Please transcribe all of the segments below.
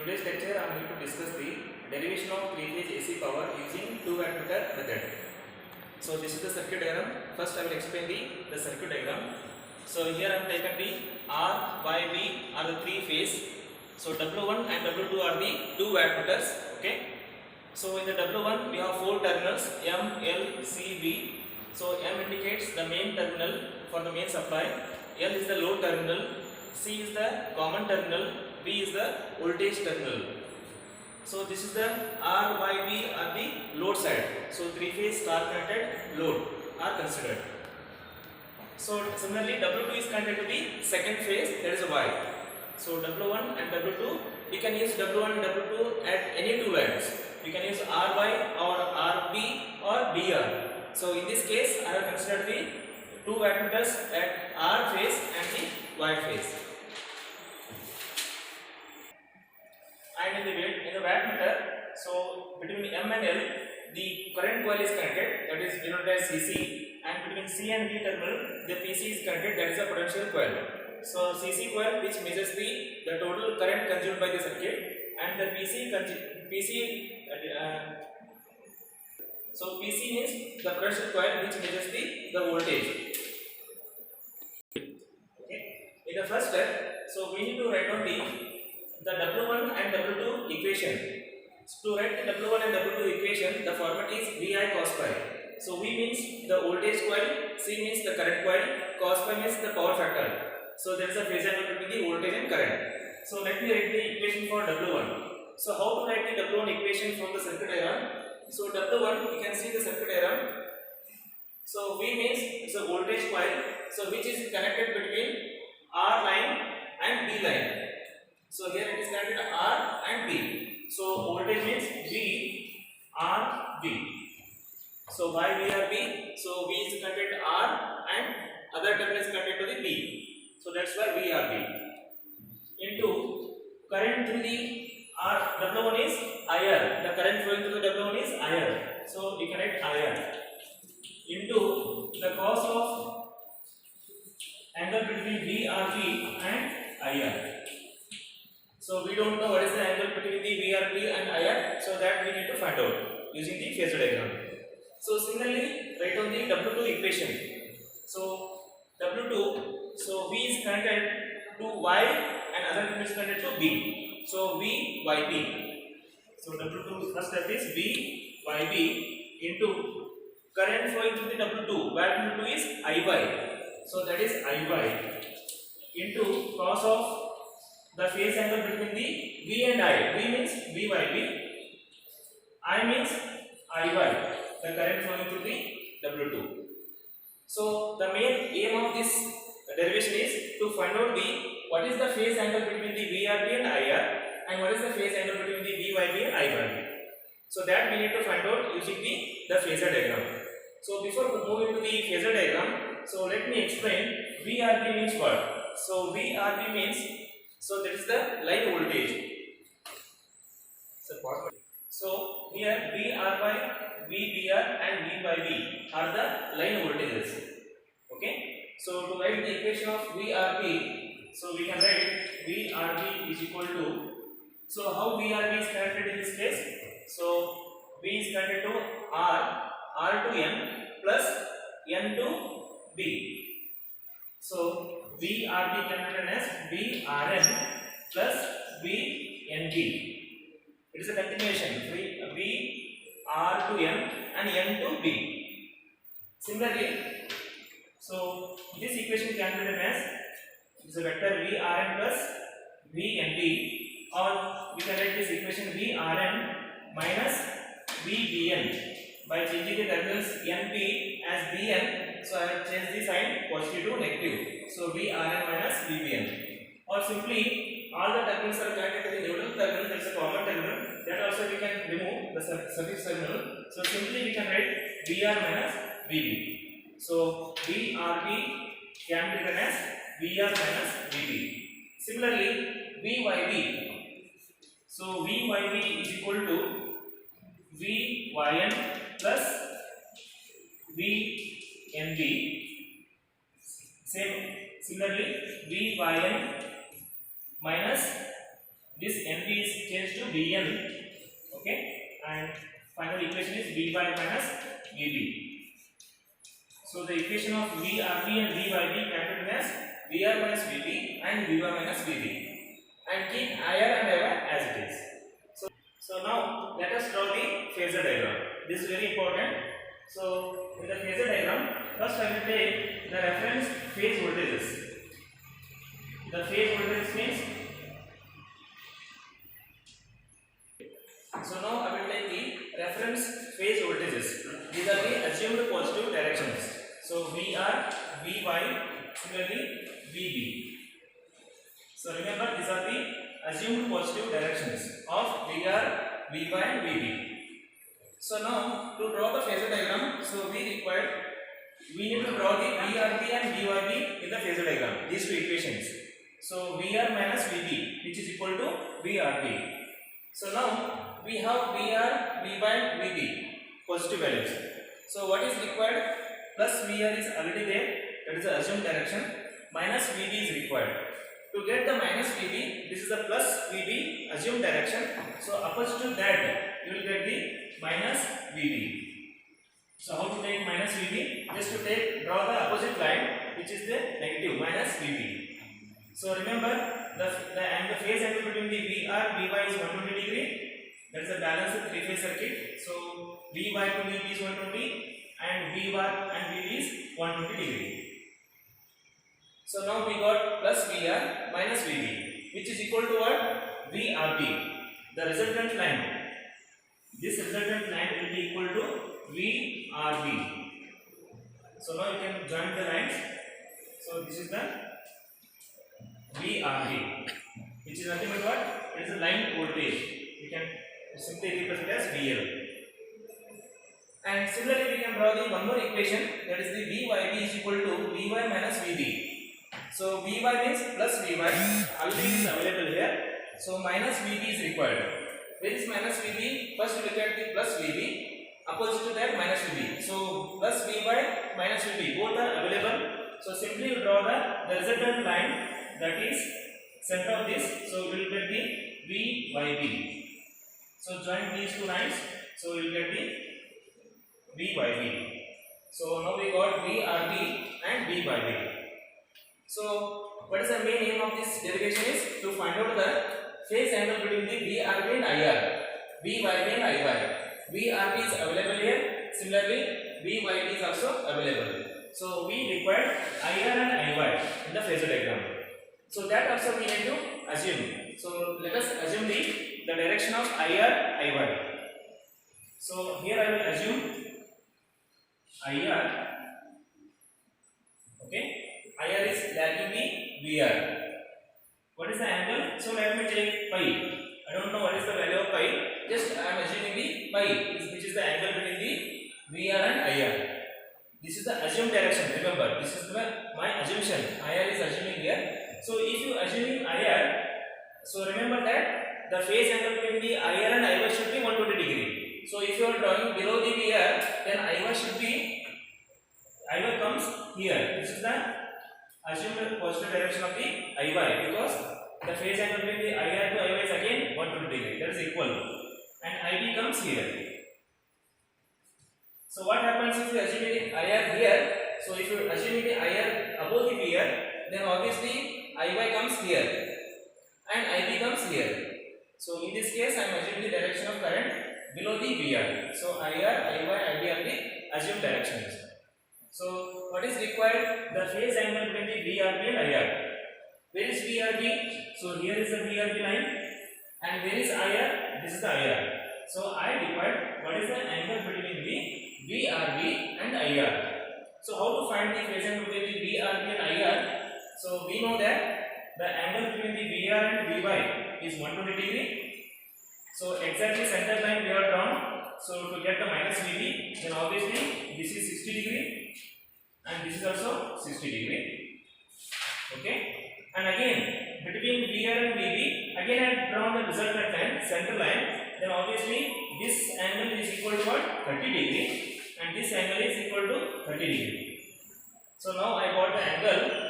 today's lecture I am going to discuss the derivation of three-phase AC power using two wattmeter method. So this is the circuit diagram. First I will explain the circuit diagram. So here I have taken the R, Y, B are the three phase. So W1 and W2 are the two wattmeters. Okay. So in the W1 we have four terminals M, L, C, B. So M indicates the main terminal for the main supply. L is the load terminal. C is the common terminal. B is the voltage terminal. So this is the R, Y, B are the load side. So three phase star connected load are considered. So similarly W2 is connected to the second phase, that is a Y. So W1 and W2, we can use W1 and W2 at any two lines. We can use RY or RB or BR. So in this case I have considered the two wattmeters at R phase and the Y phase. And in the wattmeter, so between M and L, the current coil is connected, that is denoted as CC, and between C and B terminal, the PC is connected, that is a potential coil. So CC coil which measures the total current consumed by the circuit, and the so PC means the potential coil which measures the voltage. Okay. In the first step, so we need to write down the W1 and W2 equation. So to write the W1 and W2 equation, the format is VI cos phi. So V means the voltage coil, C means the current coil, cos phi means the power factor. So there is a phase angle between the voltage and current. So let me write the equation for W1. So how to write the W1 equation from the circuit diagram? So W1, you can see the circuit diagram. So V means it's a voltage coil, so which is connected between R line and B line. So here it is connected to R and B. So voltage means V R B. So why V R B? So V is connected to R and other terminal is connected to the B. So that's why V R B. Into current through the W1 is IR. The current flowing through the W1 is IR. So we can write IR. Into the cos of angle between VRB and IR. So we don't know what is the angle between the VRB and IR, so that we need to find out using the phasor diagram. So similarly, write down the W2 equation. So W2, so V is connected to Y and other terminal is connected to B. So V Y B. So W2 first step is V Y B into current flowing through the W2. Where W2 is IY. So that is IY into cos of the phase angle between the V and I. V means VYB. I means IY. The current flowing through the W2. So the main aim of this derivation is to find out what is the phase angle between the VRB and IR, and what is the phase angle between the VYB and IYB. So that we need to find out using the phasor diagram. So before we move into the phasor diagram, so let me explain VRB means what. So VRB means, so that is the line voltage. So here VRY, VBR and VYB are the line voltages. Okay. So to write the equation of VRB, so we can write VRB is equal to, so how VRB is connected in this case? So V is connected to R, R to N plus N to B. So VRB can be written as VRN plus VNB. It is a continuation, V R to N and N to B. Similarly, so this equation can be written as, it is a vector VRN plus VNB, or we can write this equation VRN minus VBN by changing the terminals NP as BN. So I have changed the sign positive to negative. So VRN minus VBN. Or simply all the terminals are connected to the neutral terminal, that is a common terminal. That also we can remove the suffix terminal. So simply we can write VR minus VB. So VRB can be written as VR minus VB. Similarly, VYB. So VYB is equal to VYN plus VNB. Similarly, VYN minus this NV is changed to VN. Okay, and final equation is VY minus VB. So the equation of VRB and VYB can be written as VR minus VB and VY minus VB, and keep IR and IY as it is. So now let us draw the phasor diagram. This is very important. So in the phasor diagram, first I will take the reference phase voltages. The phase voltage means, so now I will take the reference phase voltages. These are the assumed positive directions. So VR, VY, similarly VB. So remember, these are the assumed positive directions of VR, VY and VB. So now to draw the phasor diagram, so we need to draw the VRB and VYB in the phasor diagram, these two equations. So VR minus VB, which is equal to VRB. So now we have VR, VY and VB positive values. So what is required? Plus VR is already there, that is the assumed direction. Minus VB is required. To get the minus VB, this is the plus VB assumed direction. So opposite to that, you will get the minus VB. So how to take minus VB? Just to draw the opposite line, which is the negative minus VB. So remember, the phase angle between the VR, VY is 120 degree. That is a balanced three-phase circuit. So VY to VB is 120 and VR and VB is 120 degree. So now we got plus VR minus VB, which is equal to what? VRB. The resultant line. This resultant line will be equal to VRB. So now you can join the lines. So this is the VRB, which is nothing but what? It is a line voltage. We can simply represent as VL. And similarly, we can draw the one more equation, that is the VYB is equal to VY minus VB. So VY means plus VY, already is available here. So minus VB is required. Where is minus VB? First we look at the plus VB. Opposite to that minus VB. So plus VY minus VB, both are available. So simply you draw the resultant line, that is center of this. So we will get the VYB. So join these two lines. So we will get the VYB. So now we got VRB and VYB. So what is the main aim of this derivation is to find out the phase angle between the VRB and IR, VYB and IY. VRB is available here. Similarly, VYB is also available. So we require IR and IY in the phasor diagram. So that also we need to assume. So let us assume the direction of IR, IY. So here I will assume IR. Okay. IR is lagging the VR. What is the angle? So let me take pi. I don't know what is the value of pi. Just I am assuming the pi, which is the angle between the VR and IR. This is the assumed direction. Remember, this is my assumption. IR is assuming here. So if you assume IR, so remember that the phase angle between the IR and IY should be 120 degree. So if you are drawing below the VR, then IY comes here. This is the assumed positive direction of the IY, because the phase angle between the IR to IY is again 120 degree. That is equal. And IB comes here. So what happens if you assume the IR here? So if you assume the IR above the VR, then obviously IY comes here and IB comes here. So in this case, I am assuming the direction of current below the VR. So IR, IY, IB are the assumed directions. So what is required? The phase angle between the VRB and IR. Where is VRB? So here is the VRB line, and where is IR? This is the IR. So I required what is the angle between the VRB and IR. So how to find the phase angle between the VRB and IR? So we know that the angle between the VR and VY is 120 degree. So exactly center line we are drawn. So to get the minus VB, then obviously this is 60 degree and this is also 60 degree. Okay. And again between VR and VB, again I have drawn the resultant line, center line. Then obviously this angle is equal to what? 30 degree, and this angle is equal to 30 degree. So now I got the angle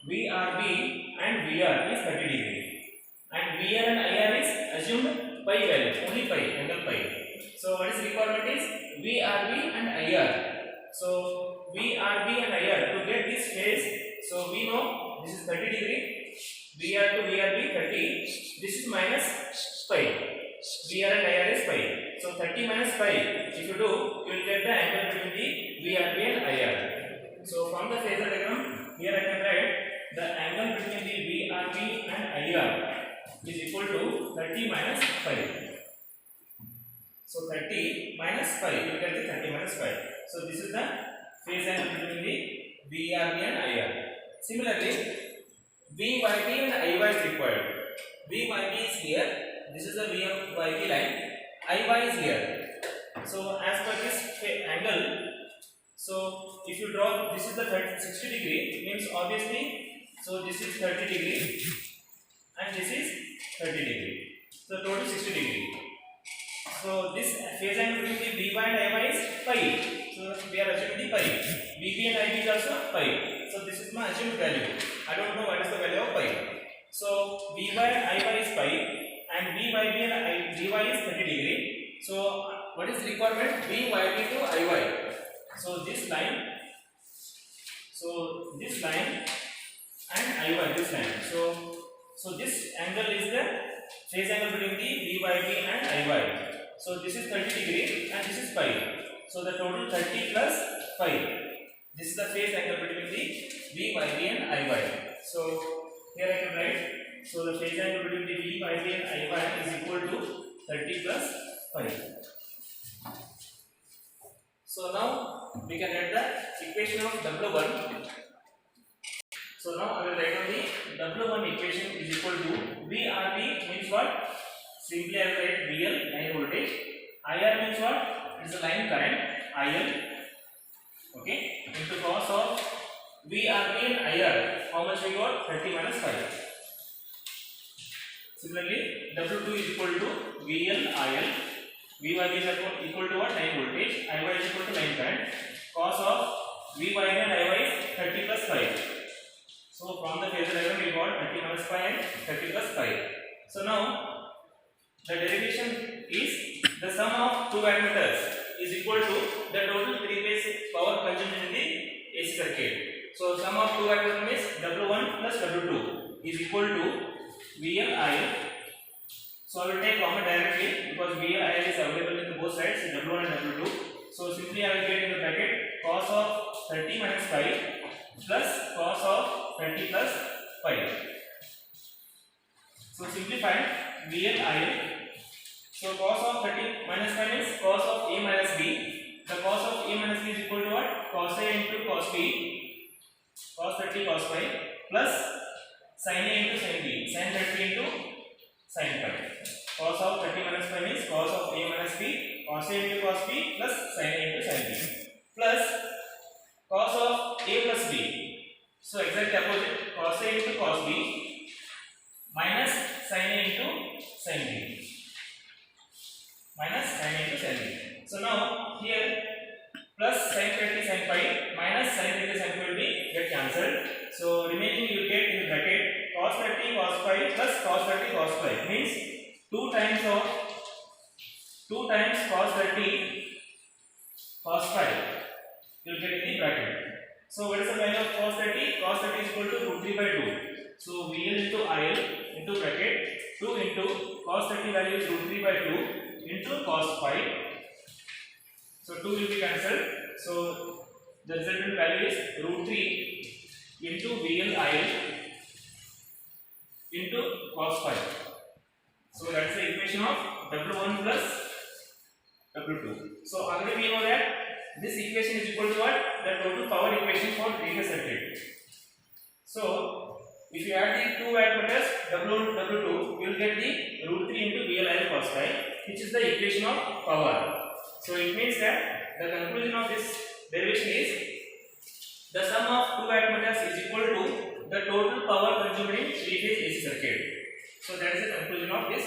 VRB and VR is 30 degree, and VR and IR pi value, only pi, angle pi. So what is requirement is VRB and IR. So VRB and IR, to get this phase, so we know this is 30 degree, VR to VRB 30, this is minus pi, VR and IR is pi. So 30 minus pi, if you do, you will get the angle between the VRB and IR. So from the phasor diagram, here I can write the angle between the VRB and IR is equal to 30 minus pi. So 30 minus pi, you will get the 30 minus pi. So this is the phase angle between the VRB and IR. Similarly, VYB and IY is required. VYB is here, this is the VYB line, IY is here. So as per this angle, so if you draw, this is the 60 degree, means obviously, so this is 30 degree and this is 30 degree. So total 60 degree. So this phase angle between the VY and IY is pi. So we are assuming the pi. VB and IB is also pi. So this is my assumed value. I don't know what is the value of pi. So VY and IY is pi and VYB and IY is 30 degree. So what is the requirement? VYB to IY. So this line and IY, this line. So this angle is the phase angle between the VYB and IY. So this is 30 degree and this is pi. So the total 30 plus pi. This is the phase angle between the VYB and IY. So here I can write. So the phase angle between the VYB and IY is equal to 30 plus pi. So now we can write the equation of W1. So now I will write on the W1 equation is equal to VRB means what? Simply I will write VL, line voltage. IR means what? It is a line current, IL. Okay, into cos of VRB and IR. How much we got? 30 minus 5. Similarly, W2 is equal to VL, IL. VYB is equal to what? Line voltage. IY is equal to line current. Cos of VYB and IY is 30 plus 5. So from the phasor diagram we got 30 minus 5 and 30 plus 5. So now the derivation is the sum of two wattmeters is equal to the total three-phase power consumed in the AC circuit. So sum of two wattmeters is W1 plus W2 is equal to VLIL. So I will take common directly because VLIL is available in both sides, W1 and W2. So simply I will get in the bracket cos of 30 minus 5 plus cos of 30 plus 5. So simplify VLIL. So cos of 30 minus 5 is cos of A minus B. The cos of A minus B is equal to what? Cos A into cos B. Cos 30 cos 5 plus sin A into sin B. Sin 30 into sin 5. Cos of 30 minus 5 is cos of A minus B. Cos A into cos B plus sin A into sin B. Plus cos of A plus B. So exactly opposite, cos A into cos B minus sin A into sin B. Minus sin A into sin B. So now here plus sin 30 sin 5 minus sin 30 sin 5 will be get cancelled. So remaining you will get in the bracket cos 30 cos 5 plus cos 30 cos 5 means 2 times cos 30 cos 5 you will get in the bracket. So what is the value of cos 30? Cos 30 is equal to root 3 by 2. So VL into IL into bracket 2 into cos 30 value is root 3 by 2 into cos 5. So 2 will be cancelled. So the resultant value is root 3 into VL IL into cos 5. So that is the equation of W1 plus W2. So already we know that this equation is equal to what? The total power equation for three-phase circuit. So if you add the two wattmeters W1 W2, you will get the root 3 into VLIL cos 5, which is the equation of power. So it means that the conclusion of this derivation is the sum of two wattmeters is equal to the total power consumed in three-phase AC circuit. So that is the conclusion of this